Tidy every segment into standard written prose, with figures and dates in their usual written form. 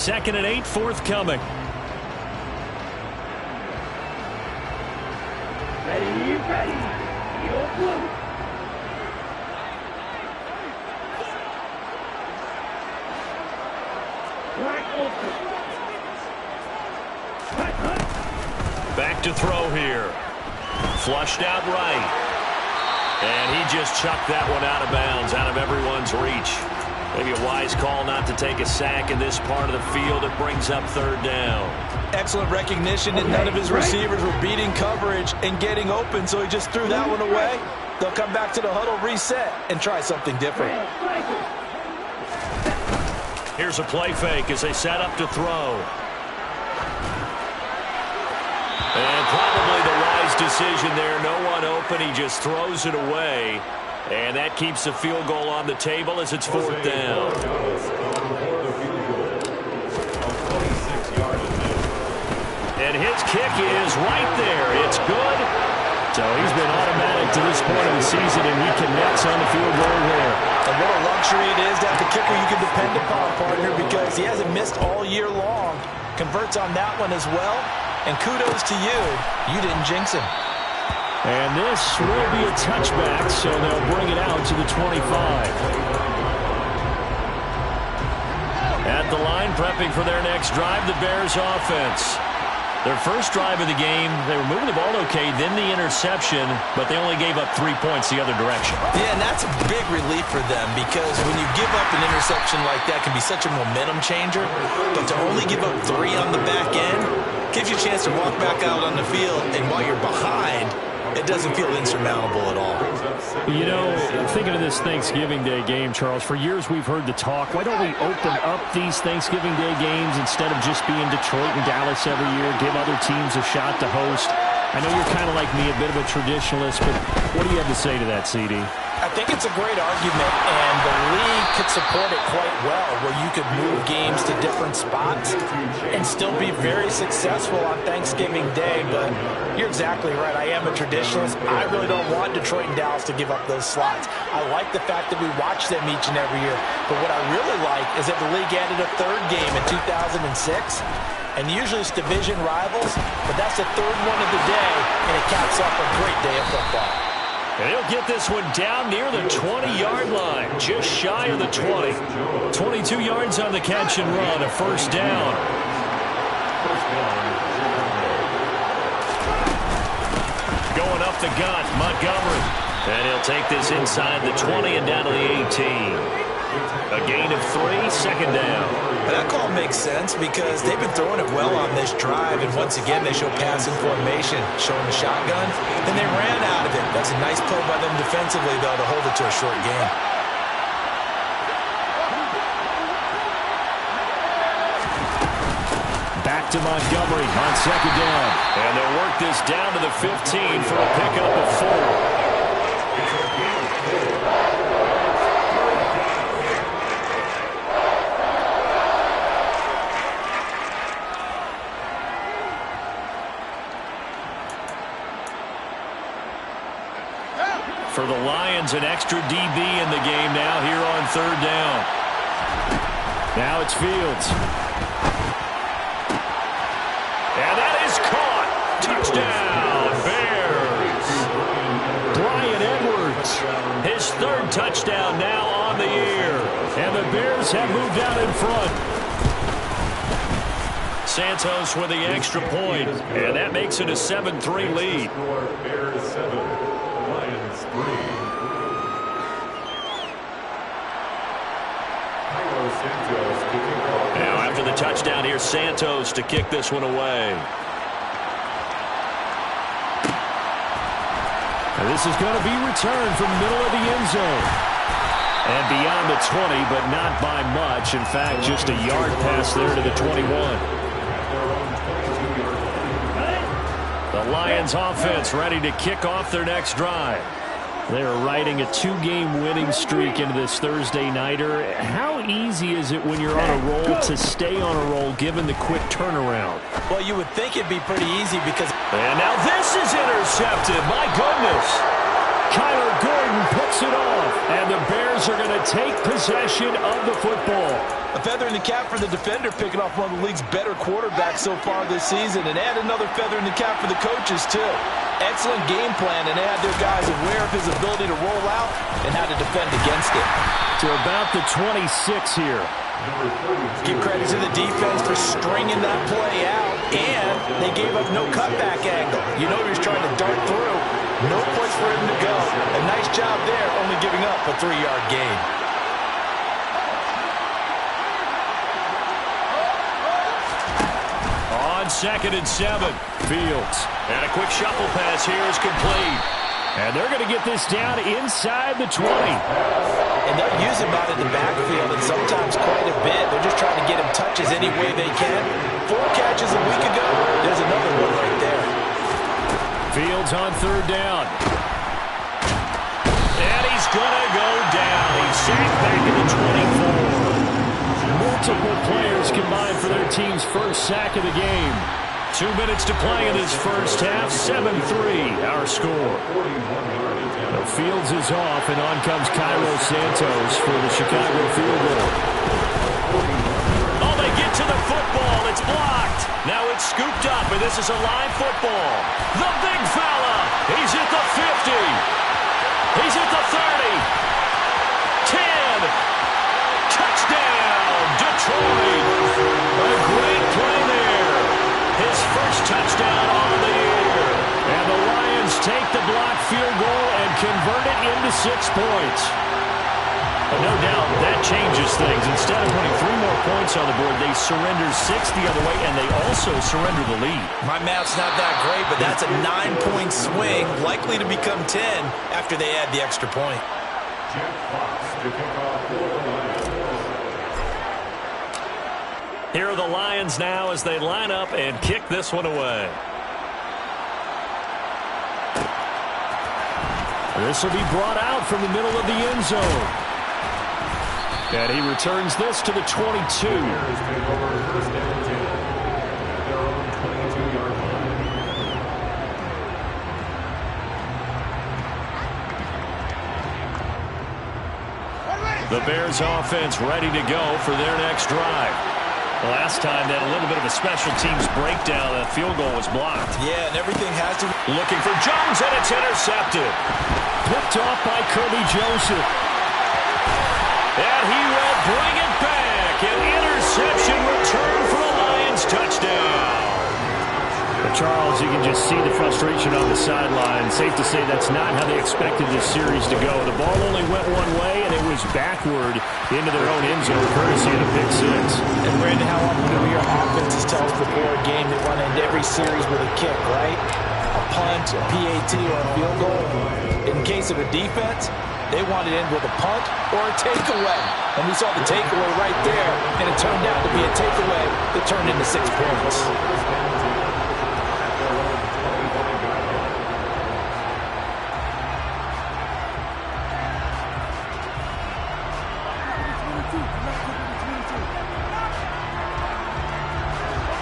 2nd and 8 forthcoming. Ready. Field blue. Back to throw here. Flushed out right. And he just chucked that one out of bounds, out of everyone's reach. Maybe a wise call not to take a sack in this part of the field. It brings up 3rd down. Excellent recognition, and none of his receivers were beating coverage and getting open, so he just threw that one away. They'll come back to the huddle, reset, and try something different. Here's a play fake as they set up to throw. And probably the wise decision there. No one open. He just throws it away. And that keeps the field goal on the table as it's 4th down. And his kick is right there. It's good. So he's been automatic to this point of the season, and he connects on the field goal there. And what a luxury it is to have the kicker you can depend upon, partner, because he hasn't missed all year long. Converts on that one as well. And kudos to you. You didn't jinx him. And this will be a touchback, so they'll bring it out to the 25. At the line, prepping for their next drive, the Bears offense. Their first drive of the game, they were moving the ball okay, then the interception, but they only gave up 3 points the other direction. Yeah, and that's a big relief for them, because when you give up an interception like that, it can be such a momentum changer. But to only give up 3 on the back end gives you a chance to walk back out on the field, and while you're behind, it doesn't feel insurmountable at all. You know, thinking of this Thanksgiving Day game, Charles, for years we've heard the talk, why don't we open up these Thanksgiving Day games instead of just being Detroit and Dallas every year, give other teams a shot to host? I know you're kind of like me, a bit of a traditionalist, but what do you have to say to that, CD? I think it's a great argument, and the league could support it quite well, where you could move games to different spots and still be very successful on Thanksgiving Day. But you're exactly right. I am a traditionalist. I really don't want Detroit and Dallas to give up those slots. I like the fact that we watch them each and every year. But what I really like is that the league added a 3rd game in 2006. And usually it's division rivals, but that's the 3rd one of the day, and it caps off a great day of football. And he'll get this one down near the 20-yard line, just shy of the 20. 22 yards on the catch and run, a 1st down. Going up the gut, Montgomery. And he'll take this inside the 20 and down to the 18. A gain of 3, 2nd down. But that call makes sense because they've been throwing it well on this drive, and once again they show passing formation, showing the shotgun, and they ran out of it. That's a nice play by them defensively, though, to hold it to a short gain. Back to Montgomery on 2nd down. And they'll work this down to the 15 for a pickup of 4. For the Lions, an extra DB in the game now here on 3rd down. Now it's Fields. And that is caught. Touchdown, Bears. Bryan Edwards, his 3rd touchdown now on the year. And the Bears have moved out in front. Santos with the extra point. And that makes it a 7-3 lead. Bears 7. Now after the touchdown here, Santos to kick this one away. And this is going to be returned from the middle of the end zone. And beyond the 20, but not by much. In fact, just a yard pass there to the 21. The Lions offense ready to kick off their next drive. They're riding a 2-game winning streak into this Thursday nighter. How easy is it when you're on a roll to stay on a roll given the quick turnaround? Well, you would think it'd be pretty easy because... And now this is intercepted. My goodness. Kyler Gordon put kicks it off, and the Bears are going to take possession of the football. A feather in the cap for the defender, picking off one of the league's better quarterbacks so far this season, and add another feather in the cap for the coaches, too. Excellent game plan, and they had their guys aware of his ability to roll out and how to defend against it. To about the 26 here. Give credit to the defense for stringing that play out, and they gave up no cutback angle. You know he was trying to dart through. No place for him to go. A nice job there, only giving up a 3-yard gain. On 2nd and 7, Fields. And a quick shuffle pass here is complete. And they're going to get this down inside the 20. And they'll use him out in the backfield, and sometimes quite a bit. They're just trying to get him touches any way they can. 4 catches a week ago. There's another one right there. Fields on 3rd down. And he's going to go down. He's sacked back at the 24. Multiple players combined for their team's first sack of the game. 2 minutes to play in this first half. 7-3 our score. Now Fields is off, and on comes Cairo Santos for the Chicago field goal. Oh, they get to the football. It's blocked. Now it's scooped up, and this is a live football. The big fella. He's at the 50. He's at the 30. 10. Touchdown, Detroit. A great play there. His first touchdown on the year. And the Lions take the blocked field goal and convert it into 6 points. But no doubt that changes things. Instead of putting 3 more points on the board, they surrender 6 the other way, and they also surrender the lead. My math's not that great, but that's a 9-point swing, likely to become 10 after they add the extra point. Here are the Lions now as they line up and kick this one away. This will be brought out from the middle of the end zone. And he returns this to the 22. The Bears offense ready to go for their next drive. Last time they had a little bit of a special teams breakdown. That field goal was blocked. Yeah, and everything has to... Looking for Jones, and it's intercepted. Picked off by Kirby Joseph. And he will bring it back. An interception return for the Lions. Touchdown. Charles, you can just see the frustration on the sideline. Safe to say that's not how they expected this series to go. The ball only went one way, and it was backward into their own end zone, courtesy of the pick 6. And Brandon, how often do your offenses tell us before a game they want to end every series with a kick, right? A punt, a PAT, or a field goal. In case of a defense, they want it in with a punt or a takeaway. And we saw the takeaway right there, and it turned out to be a takeaway that turned into 6 points.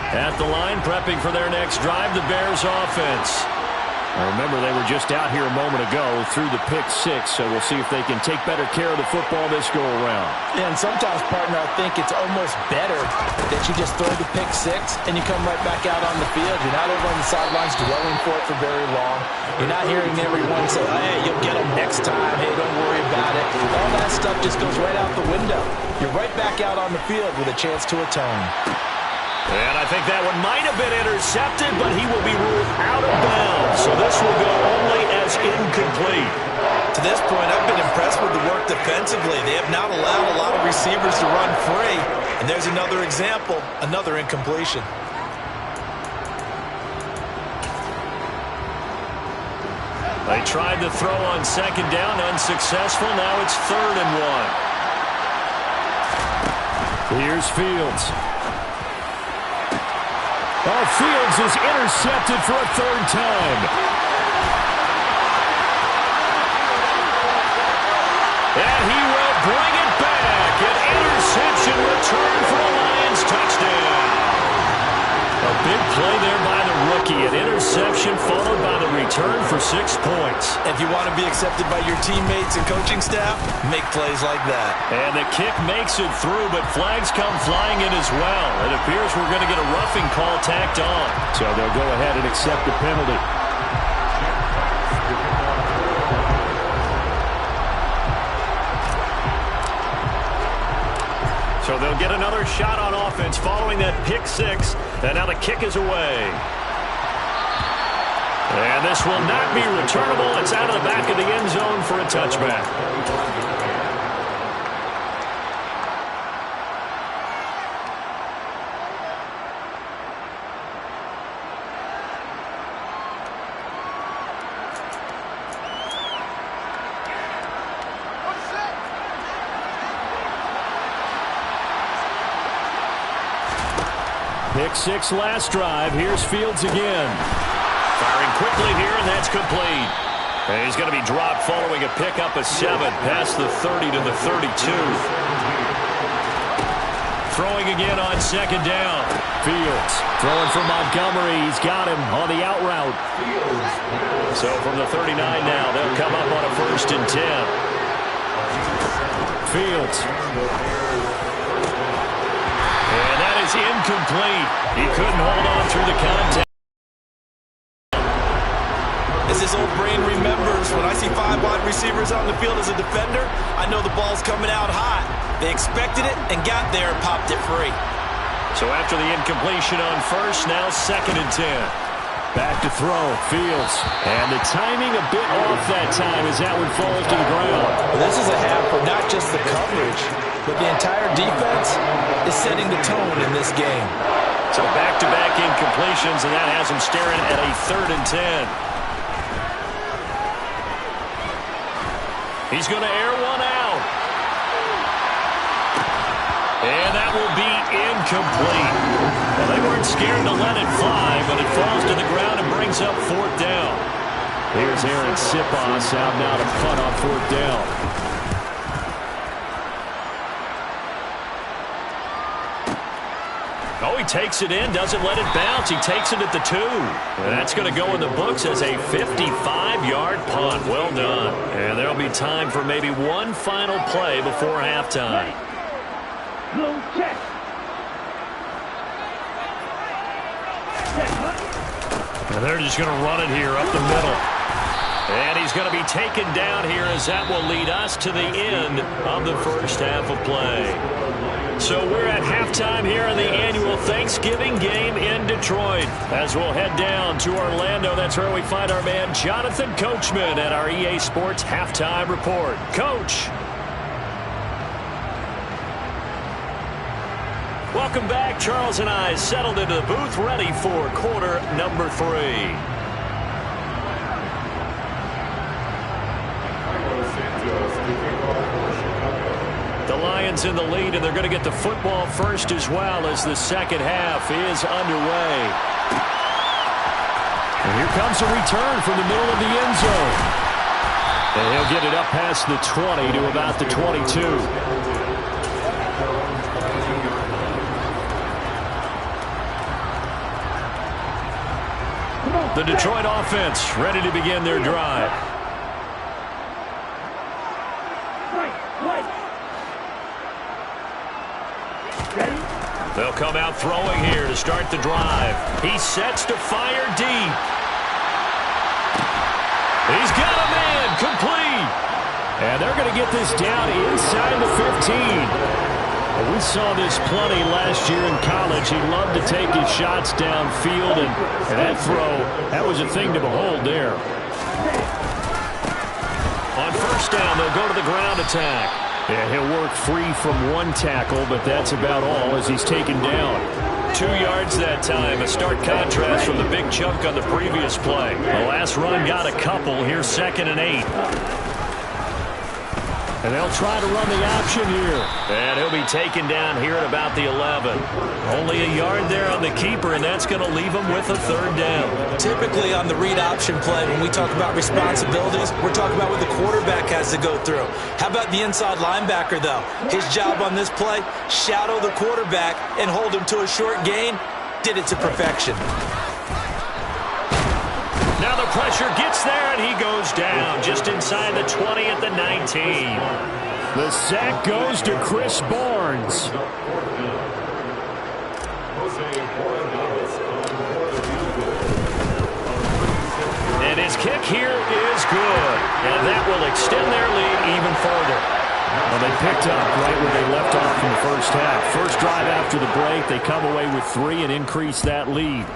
At the line, prepping for their next drive, the Bears offense. Now remember, they were just out here a moment ago through the pick 6, so we'll see if they can take better care of the football this go-around. And sometimes, partner, I think it's almost better that you just throw the pick 6 and you come right back out on the field. You're not over on the sidelines dwelling for it for very long. You're not hearing everyone say, hey, you'll get them next time. Hey, don't worry about it. All that stuff just goes right out the window. You're right back out on the field with a chance to atone. And I think that one might have been intercepted, but he will be ruled out of bounds. So this will go only as incomplete. To this point, I've been impressed with the work defensively. They have not allowed a lot of receivers to run free. And there's another example, another incompletion. They tried to throw on 2nd down, unsuccessful. Now it's 3rd and 1. Here's Fields. Oh, Fields is intercepted for a 3rd time. And he will bring it back. An interception return for the Lions. Touchdown. A big play there by the rookie. An interception. interception followed by the return for 6 points. If you want to be accepted by your teammates and coaching staff, make plays like that. And the kick makes it through, but flags come flying in as well. It appears we're going to get a roughing call tacked on. So they'll go ahead and accept the penalty. So they'll get another shot on offense following that pick six. And now the kick is away. And this will not be returnable. It's out of the back of the end zone for a touchback. Pick six last drive. Here's Fields again. Firing quickly here, and that's complete. And he's going to be dropped following a pickup of 7 past the 30 to the 32. Throwing again on second down. Fields throwing from Montgomery. He's got him on the out route. So from the 39 now, they'll come up on a 1st and 10. Fields. And that is incomplete. He couldn't hold on through the contact. As his old brain remembers, when I see 5 wide receivers on the field as a defender, I know the ball's coming out hot. They expected it and got there and popped it free. So after the incompletion on 1st, now 2nd and 10. Back to throw, Fields. And the timing a bit off that time as that one falls to the ground. Well, this is a half for not just the coverage, but the entire defense is setting the tone in this game. So back-to-back incompletions, and that has him staring at a 3rd and 10. He's going to air one out. And that will be incomplete. Well, they weren't scared to let it fly, but it falls to the ground and brings up 4th down. Here's Aaron Sipos out now to punt on 4th down. Oh, he takes it in, doesn't let it bounce. He takes it at the 2. And that's going to go in the books as a 55-yard punt. Well done. And there'll be time for maybe one final play before halftime. And they're just going to run it here up the middle. And he's going to be taken down here as that will lead us to the end of the 1st half of play. So we're at halftime here in the annual Thanksgiving game in Detroit. As we'll head down to Orlando, that's where we find our man Jonathan Coachman at our EA Sports Halftime Report. Coach. Welcome back. Charles and I settled into the booth, ready for quarter number 3. The Lions in the lead, and they're going to get the football first as well as the 2nd half is underway. And here comes a return from the middle of the end zone. And he'll get it up past the 20 to about the 22. The Detroit offense ready to begin their drive. They'll come out throwing here to start the drive. He sets to fire deep. He's got a man complete. And they're going to get this down inside the 15. Well, we saw this plenty last year in college. He loved to take his shots downfield, and that throw, that was a thing to behold there. On 1st down, they'll go to the ground attack. Yeah, he'll work free from one tackle, but that's about all as he's taken down. 2 yards that time, a stark contrast from the big chunk on the previous play. The last run got a couple. Here's 2nd and 8. And they'll try to run the option here. And he'll be taken down here at about the 11. Only a yard there on the keeper, and that's going to leave him with a 3rd down. Typically on the read option play, when we talk about responsibilities, we're talking about what the quarterback has to go through. How about the inside linebacker, though? His job on this play, shadow the quarterback and hold him to a short gain. Did it to perfection. Now the pressure gets there, and he goes down just inside the 20 at the 19. The sack goes to Chris Barnes. And his kick here is good. And that will extend their lead even further. Well, they picked up right where they left off in the first half. First drive after the break, they come away with 3 and increase that lead.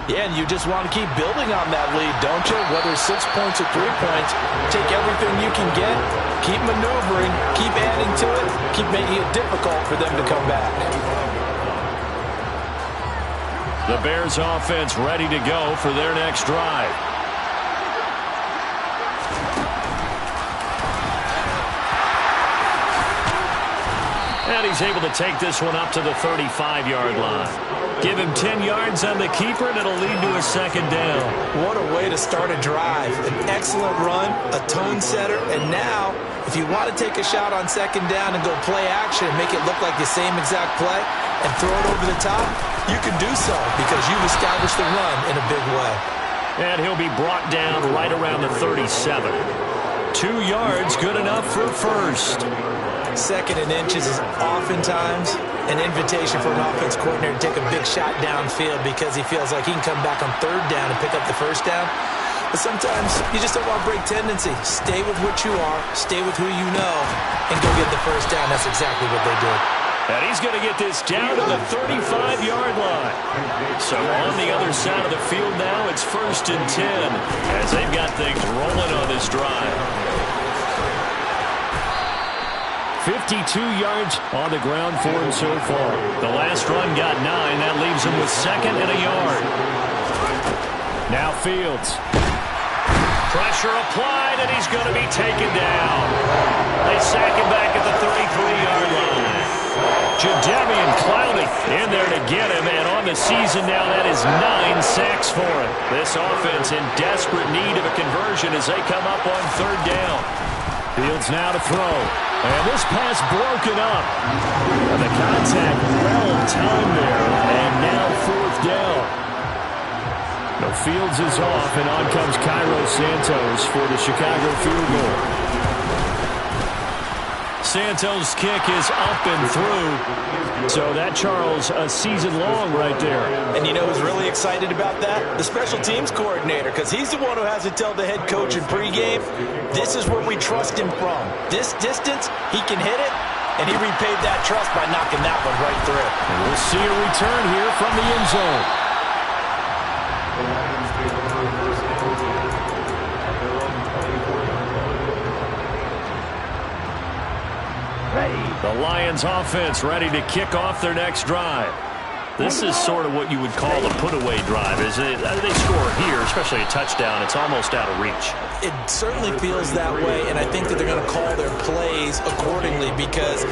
Yeah, and you just want to keep building on that lead, don't you? Whether it's 6 points or 3 points, take everything you can get, keep maneuvering, keep adding to it, keep making it difficult for them to come back. The Bears offense ready to go for their next drive. And he's able to take this one up to the 35-yard line. Give him 10 yards on the keeper, and it'll lead to a second down. What a way to start a drive. An excellent run, a tone setter, and now, if you want to take a shot on second down and go play action and make it look like the same exact play and throw it over the top, you can do so because you've established the run in a big way. And he'll be brought down right around the 37. 2 yards, good enough for first. Second and inches is oftentimes an invitation for an offense coordinator to take a big shot downfield because he feels like he can come back on third down and pick up the first down. But sometimes you just don't want to break tendency. Stay with what you are, stay with who you know, and go get the first down. That's exactly what they did. And he's going to get this down to the 35-yard line. So on the other side of the field now, it's 1st and 10 as they've got things rolling on this drive. 52 yards on the ground for him so far. The last run got 9. That leaves him with 2nd and a yard. Now Fields. Pressure applied, and he's going to be taken down. They sack him back at the 33-yard line. Jadeveon Clowney in there to get him, and on the season now, that is 9 sacks for him. This offense in desperate need of a conversion as they come up on 3rd down. Fields now to throw. And this pass broken up. And the contact well timed there. And now 4th down. No, Fields is off, and on comes Cairo Santos for the Chicago field goal. Santos' kick is up and through. So that, Charles, a season long right there. And you know who's really excited about that? The special teams coordinator, because he's the one who has to tell the head coach in pregame, this is where we trust him from. This distance, he can hit it, and he repaid that trust by knocking that one right through. And we'll see a return here from the end zone. The Lions offense ready to kick off their next drive. This is sort of what you would call a put-away drive. Is it? They score here, especially a touchdown. It's almost out of reach. It certainly feels that way, and I think that they're going to call their plays accordingly because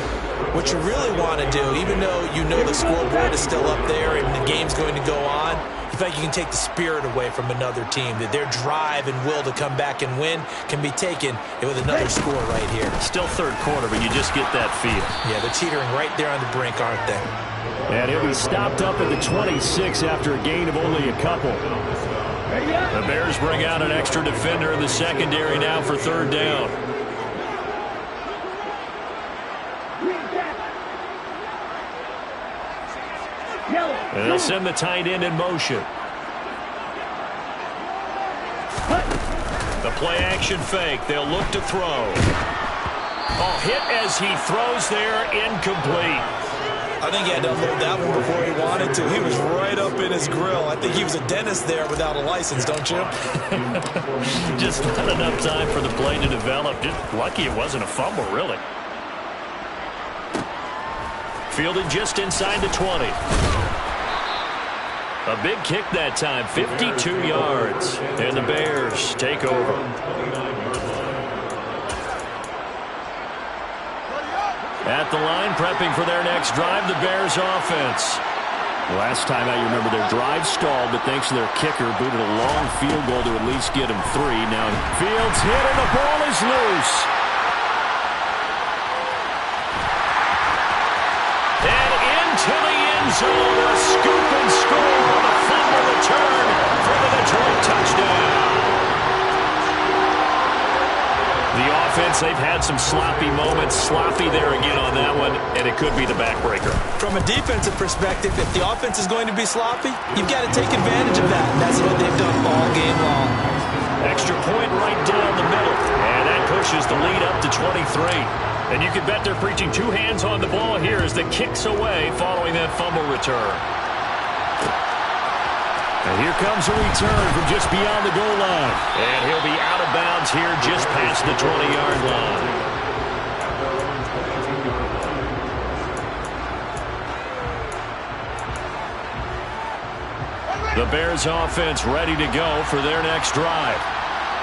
what you really want to do, even though you know the scoreboard is still up there and the game's going to go on, in fact, you can take the spirit away from another team, that their drive and will to come back and win can be taken with another score right here. Still 3rd quarter, but you just get that feel. Yeah, they're teetering right there on the brink, aren't they? And he'll be stopped up at the 26 after a gain of only a couple. The Bears bring out an extra defender in the secondary now for 3rd down. And they'll send the tight end in motion. The play action fake. They'll look to throw. Oh, hit as he throws there, incomplete. I think he had to unload that one before he wanted to. He was right up in his grill. I think he was a dentist there without a license, don't you? Just not enough time for the play to develop. Just lucky it wasn't a fumble, really. Fielded just inside the 20. A big kick that time, 52 yards. And the Bears take over. At the line, prepping for their next drive, the Bears offense. Last time out, you remember their drive stalled, but thanks to their kicker, booted a long field goal to at least get him 3. Now Fields hit, and the ball is loose. And into the end zone, a scoop and score on a fumble return for the Detroit touchdown. had some sloppy moments. Sloppy there again on that one, and it could be the backbreaker. From a defensive perspective, if the offense is going to be sloppy, you've got to take advantage of that. And that's what they've done all game long. Extra point right down the middle, and that pushes the lead up to 23. And you can bet they're preaching two hands on the ball here as the kick's away following that fumble return. And here comes a return from just beyond the goal line. And he'll be out of bounds here just past the 20-yard line. The Bears offense ready to go for their next drive.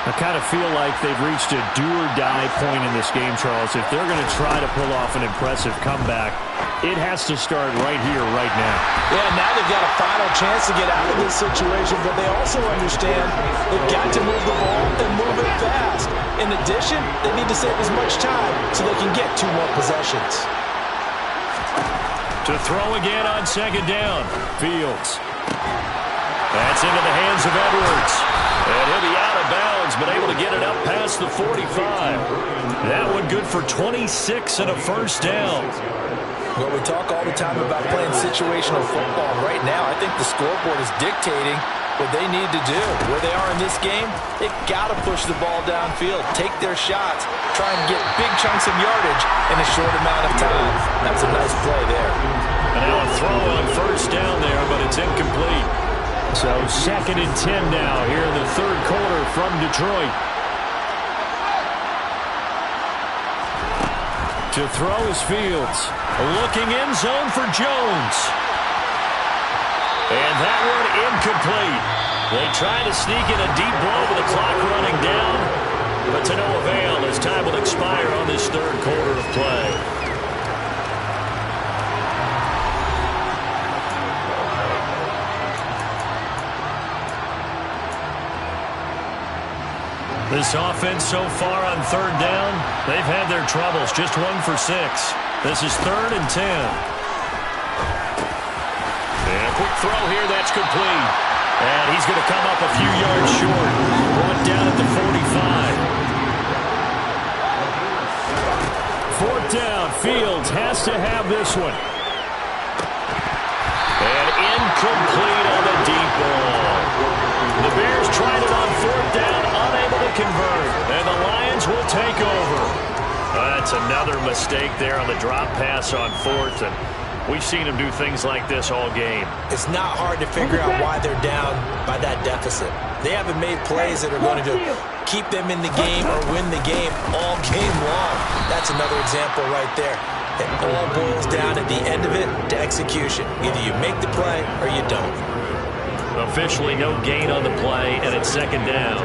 I kind of feel like they've reached a do-or-die point in this game, Charles. If they're going to try to pull off an impressive comeback, it has to start right here, right now. Yeah, now they've got a final chance to get out of this situation, but they also understand they've got to move the ball and move it fast. In addition, they need to save as much time so they can get 2 more possessions. To throw again on second down, Fields. That's into the hands of Edwards. And he'll be out of bounds, but able to get it up past the 45. That one good for 26 and a first down. Well, we talk all the time about playing situational football. Right now, I think the scoreboard is dictating what they need to do. Where they are in this game, they've got to push the ball downfield, take their shots, try and get big chunks of yardage in a short amount of time. That's a nice play there. And now a throw on first down there, but it's incomplete. So 2nd and 10 now here in the third quarter from Detroit. To throw is Fields. Looking end zone for Jones. And that one incomplete. They try to sneak in a deep blow with the clock running down, but to no avail as time will expire on this third quarter of play. This offense so far on third down, they've had their troubles. Just 1 for 6. This is 3rd and 10. And a quick throw here, that's complete. And he's going to come up a few yards short. Brought down at the 45. 4th down, Fields has to have this one. And incomplete on the deep ball. The Bears tried it on 4th down, unable to convert, and the Lions will take over. That's another mistake there on the drop pass on 4th, and we've seen them do things like this all game. It's not hard to figure out why they're down by that deficit. They haven't made plays that are going to keep them in the game or win the game all game long. That's another example right there. It all boils down at the end of it to execution. Either you make the play or you don't. Officially no gain on the play, and it's 2nd down.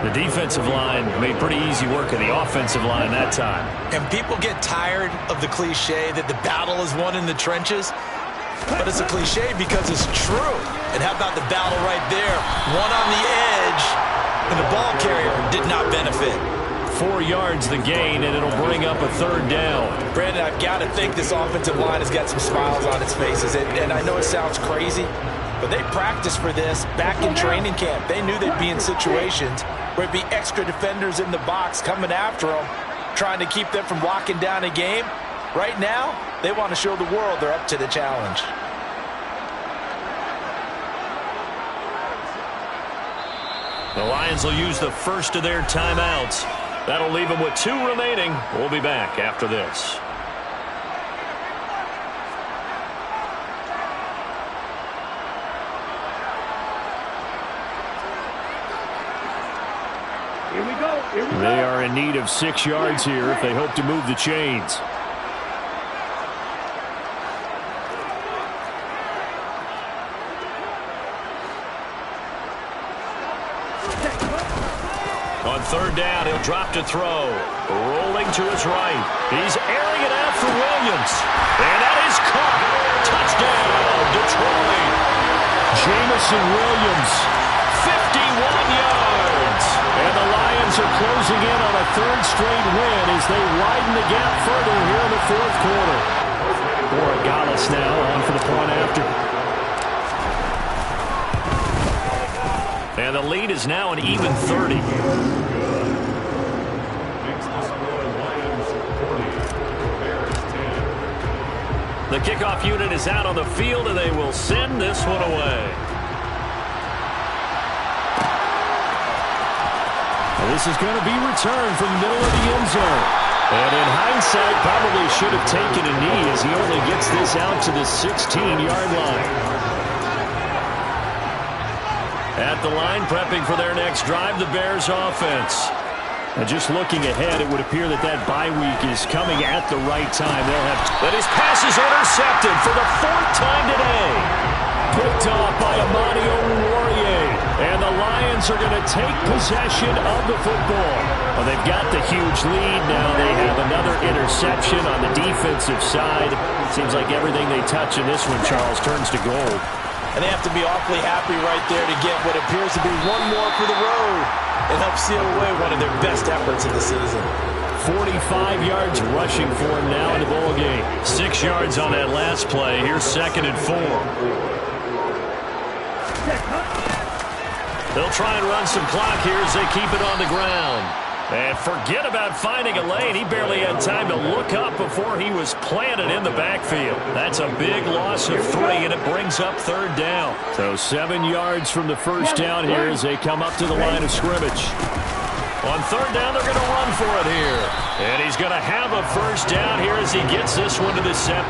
The defensive line made pretty easy work of the offensive line that time. And people get tired of the cliche that the battle is won in the trenches. But it's a cliche because it's true. And how about the battle right there? One on the edge, and the ball carrier did not benefit. 4 yards the gain, and it'll bring up a 3rd down. Brandon, I've got to think this offensive line has got some smiles on its faces. And I know it sounds crazy, but they practiced for this back in training camp. They knew they'd be in situations where it'd be extra defenders in the box coming after them, trying to keep them from locking down a game. Right now, they want to show the world they're up to the challenge. The Lions will use the first of their timeouts. That'll leave them with 2 remaining. We'll be back after this. They are in need of 6 yards here if they hope to move the chains. On 3rd down, he'll drop to throw. Rolling to his right. He's airing it out for Williams. And that is caught. Touchdown, Detroit. Jamison Williams, 51 yards. And the Lions are closing in on a 3rd straight win as they widen the gap further here in the 4th quarter. Borregales now on for the point after. And the lead is now an even 30. The kickoff unit is out on the field, and they will send this one away. This is going to be returned from the middle of the end zone. And in hindsight, probably should have taken a knee as he only gets this out to the 16-yard line. At the line, prepping for their next drive, the Bears offense. And just looking ahead, it would appear that bye week is coming at the right time. They'll have that his pass is intercepted for the 4th time today. Picked off by Amani Oruwariye. And the Lions are going to take possession of the football. Well, they've got the huge lead. Now they have another interception on the defensive side. Seems like everything they touch in this one, Charles, turns to gold. And they have to be awfully happy right there to get what appears to be one more for the road. It helps seal away one of their best efforts of the season. 45 yards rushing for him now in the ball game. 6 yards on that last play. Here's 2nd and 4. They'll try and run some clock here as they keep it on the ground. And forget about finding a lane. He barely had time to look up before he was planted in the backfield. That's a big loss of 3, and it brings up 3rd down. So 7 yards from the first down here as they come up to the line of scrimmage. On 3rd down, they're going to run for it here. And he's going to have a first down here as he gets this one to the 7.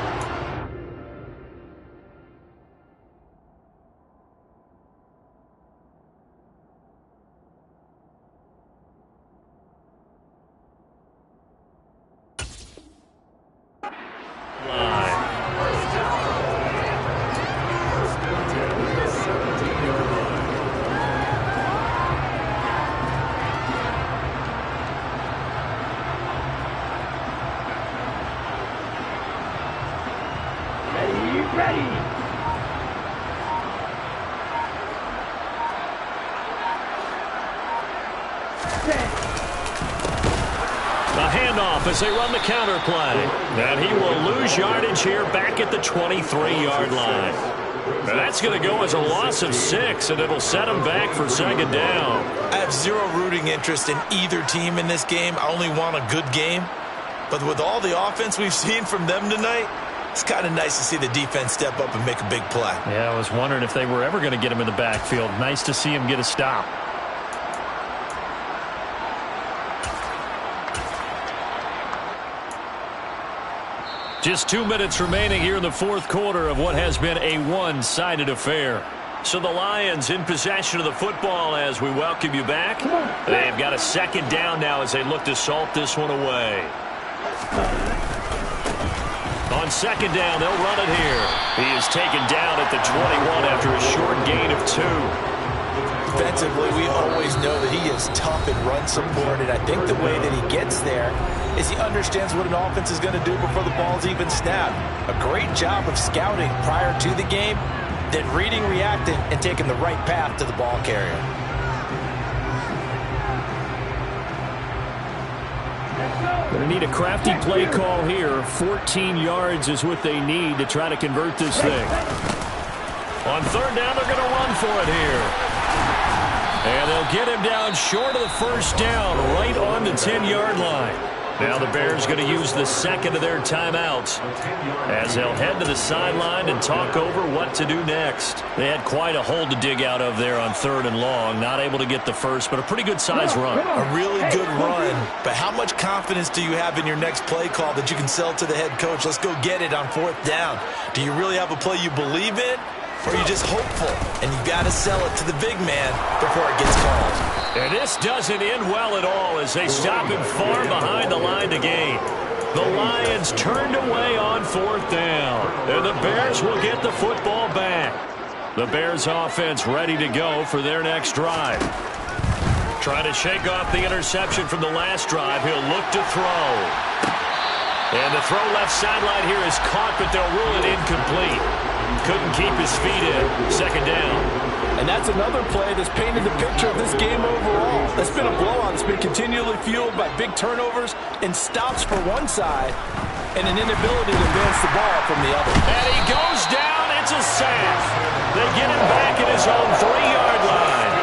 As they run the counter play. And he will lose yardage here back at the 23-yard line. And that's going to go as a loss of 6, and it'll set him back for 2nd down. I have zero rooting interest in either team in this game. I only want a good game. But with all the offense we've seen from them tonight, it's kind of nice to see the defense step up and make a big play. Yeah, I was wondering if they were ever going to get him in the backfield. Nice to see him get a stop. Just 2 minutes remaining here in the 4th quarter of what has been a one-sided affair. So the Lions in possession of the football as we welcome you back. They've got a 2nd down now as they look to salt this one away. On 2nd down, they'll run it here. He is taken down at the 21 after a short gain of 2. Defensively, we always know that he is tough in run support, and I think the way that he gets there is he understands what an offense is going to do before the ball's even snapped. A great job of scouting prior to the game, then reading, reacting, and taking the right path to the ball carrier. Going to need a crafty play call here. 14 yards is what they need to try to convert this thing. On 3rd down, they're going to run for it here. And they'll get him down short of the first down, right on the 10-yard line. Now the Bears going to use the 2nd of their timeouts as they'll head to the sideline and talk over what to do next. They had quite a hole to dig out of there on 3rd and long. Not able to get the first, but a pretty good size run. A really good run, but how much confidence do you have in your next play call that you can sell to the head coach? Let's go get it on 4th down. Do you really have a play you believe in? Or are you just hopeful, and you got to sell it to the big man before it gets called? And this doesn't end well at all as they stop him far behind the line to gain. The Lions turned away on 4th down, and the Bears will get the football back. The Bears offense ready to go for their next drive. Trying to shake off the interception from the last drive. He'll look to throw. And the throw left sideline here is caught, but they'll rule it incomplete. Couldn't keep his feet in. 2nd down. And that's another play that's painted the picture of this game overall. That's been a blowout. It's been continually fueled by big turnovers and stops for one side and an inability to advance the ball from the other. And he goes down. It's a sack. They get him back at his own 3-yard line.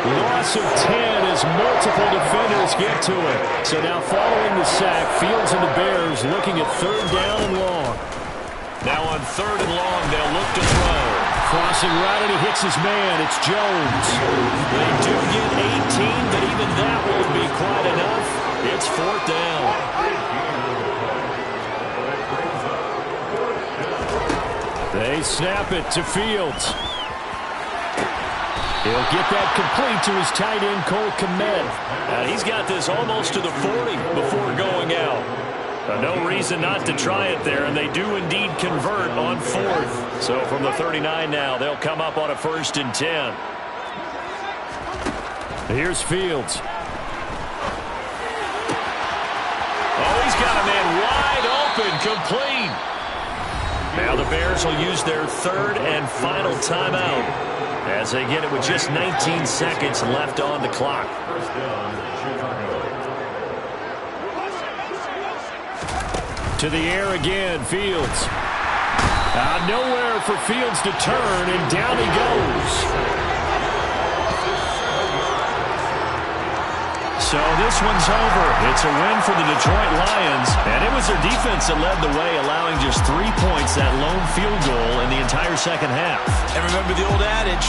Loss of 10 as multiple defenders get to it. So now following the sack, Fields and the Bears looking at 3rd down and long. Now on 3rd and long, they'll look to throw. Crossing right, and he hits his man. It's Jones. They do get 18, but even that won't be quite enough. It's 4th down. They snap it to Fields. He'll get that complete to his tight end, Cole Kmet. And he's got this almost to the 40 before going out. No reason not to try it there, and they do indeed convert on 4th. So from the 39 now, they'll come up on a 1st and 10. Here's Fields. Oh, he's got a man wide open, complete. Now the Bears will use their 3rd and final timeout as they get it with just 19 seconds left on the clock. To the air again, Fields. Nowhere for Fields to turn, and down he goes. So this one's over. It's a win for the Detroit Lions, and it was their defense that led the way, allowing just 3 points, that lone field goal in the entire second half. And remember the old adage,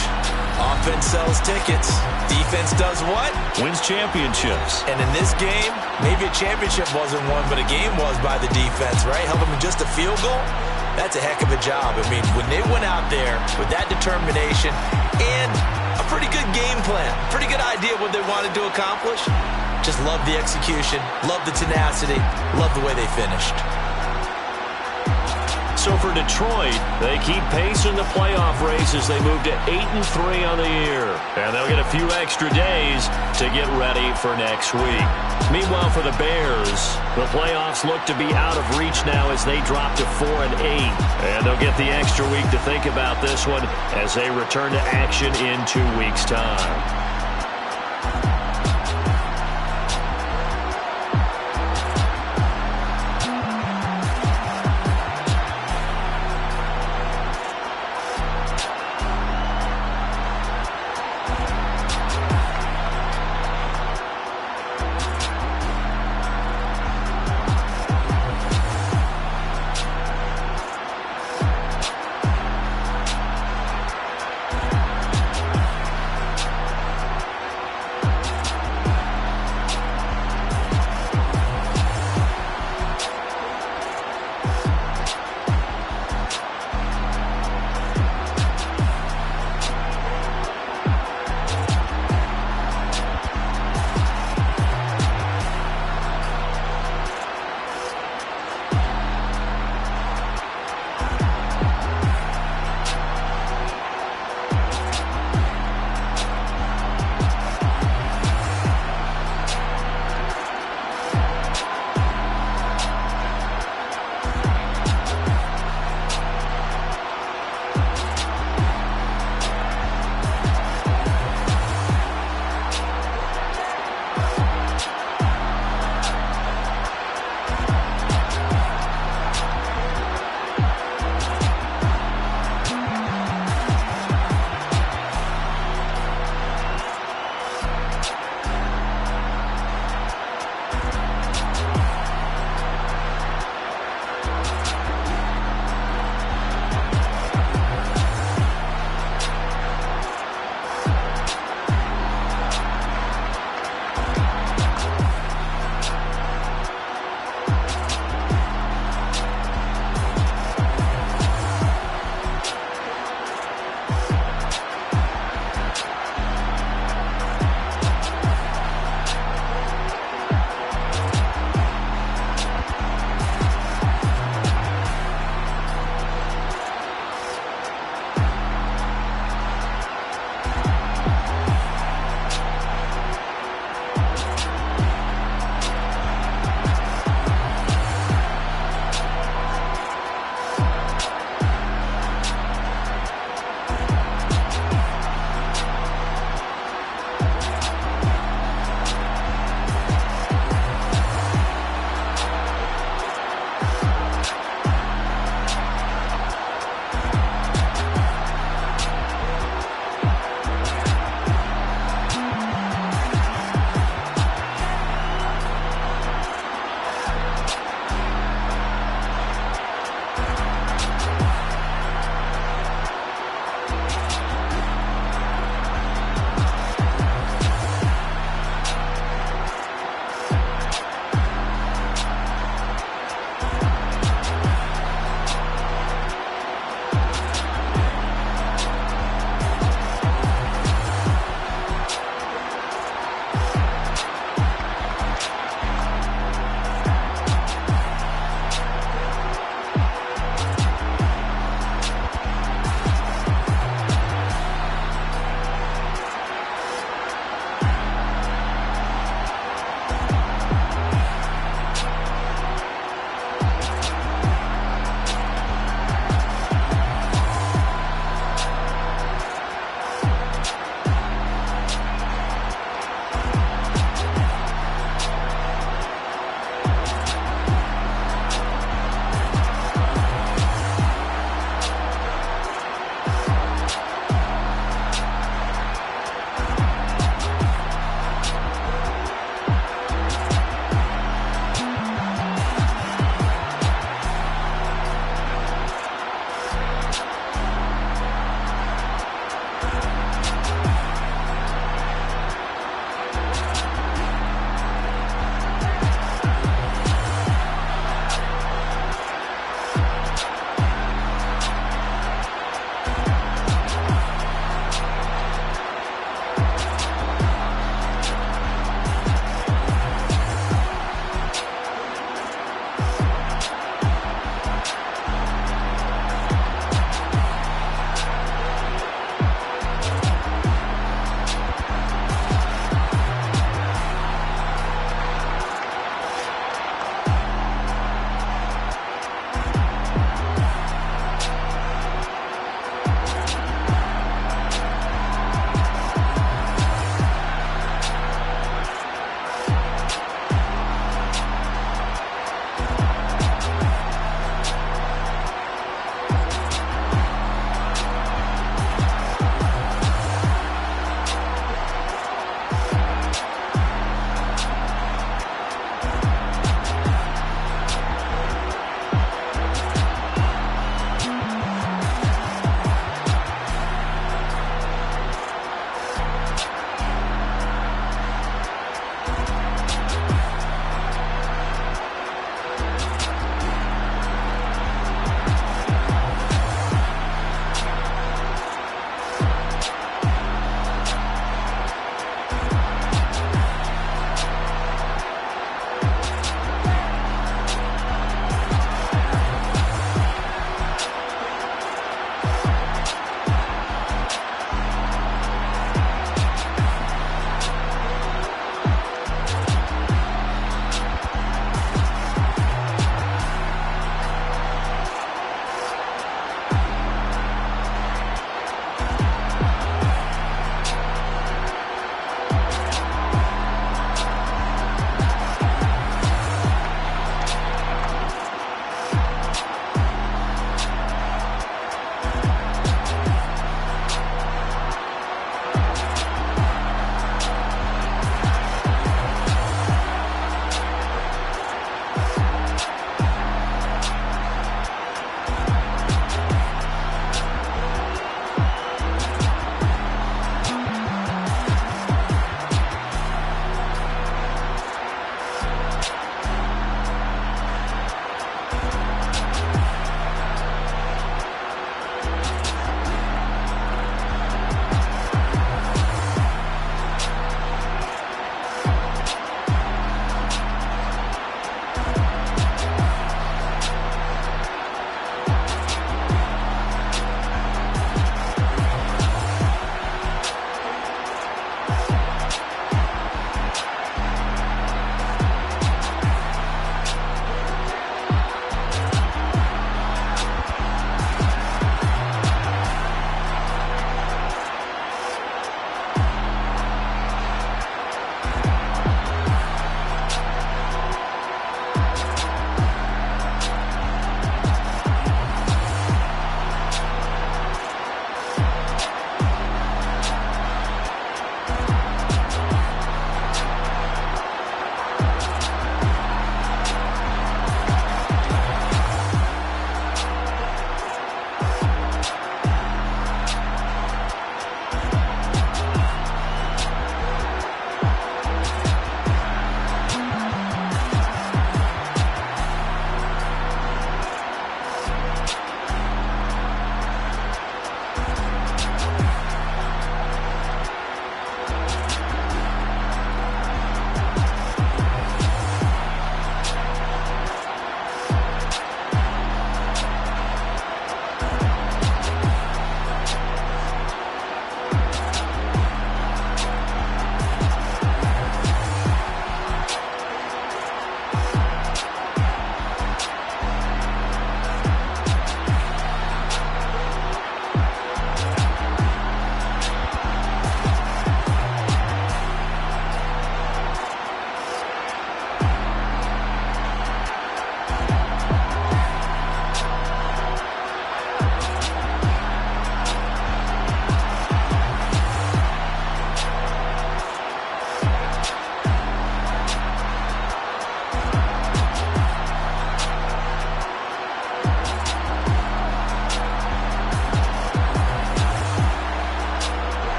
offense sells tickets. Defense does what? Wins championships. And in this game, maybe a championship wasn't won, but a game was by the defense, right? Help them in just a field goal. That's a heck of a job. I mean, when they went out there with that determination and a pretty good game plan, pretty good idea what they wanted to accomplish, just love the execution, love the tenacity, love the way they finished. So for Detroit, they keep pace in the playoff race as they move to 8-3 on the year. And they'll get a few extra days to get ready for next week. Meanwhile, for the Bears, the playoffs look to be out of reach now as they drop to 4-8. And they'll get the extra week to think about this one as they return to action in 2 weeks' time.